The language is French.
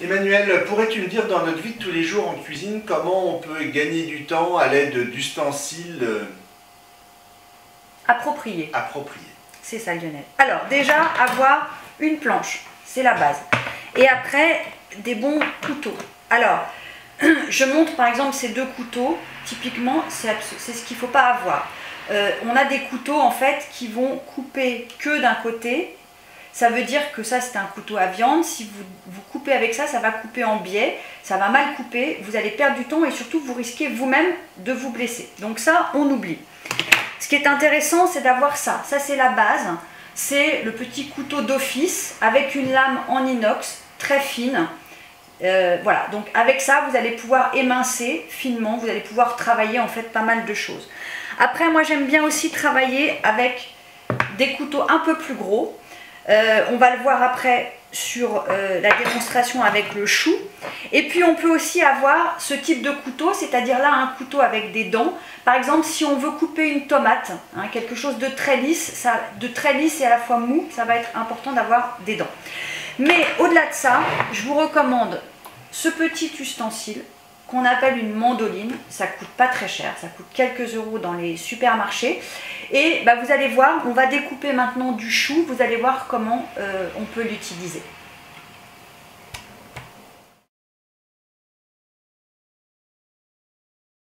Emmanuel, pourrais-tu me dire dans notre vie de tous les jours en cuisine comment on peut gagner du temps à l'aide d'ustensiles Approprié. appropriés? C'est ça, Lionel. Alors, déjà, avoir une planche, c'est la base. Et après, des bons couteaux. Alors, je montre par exemple ces deux couteaux. Typiquement, c'est ce qu'il ne faut pas avoir. On a des couteaux en fait qui vont couper que d'un côté. Ça veut dire que ça c'est un couteau à viande. Si vous coupez avec ça, ça va couper en biais, ça va mal couper, vous allez perdre du temps et surtout vous risquez vous-même de vous blesser. Donc ça, on oublie. Ce qui est intéressant, c'est d'avoir ça. Ça c'est la base. C'est le petit couteau d'office avec une lame en inox très fine. Voilà, donc avec ça, vous allez pouvoir émincer finement, vous allez pouvoir travailler en fait pas mal de choses. Après, moi j'aime bien aussi travailler avec des couteaux un peu plus gros. On va le voir après sur la démonstration avec le chou. Et puis on peut aussi avoir ce type de couteau, c'est-à-dire là un couteau avec des dents. Par exemple, si on veut couper une tomate, hein, quelque chose de très lisse et à la fois mou, ça va être important d'avoir des dents. Mais au-delà de ça, je vous recommande ce petit ustensile qu'on appelle une mandoline. Ça coûte pas très cher, ça coûte quelques euros dans les supermarchés. Et bah, vous allez voir, on va découper maintenant du chou, vous allez voir comment on peut l'utiliser.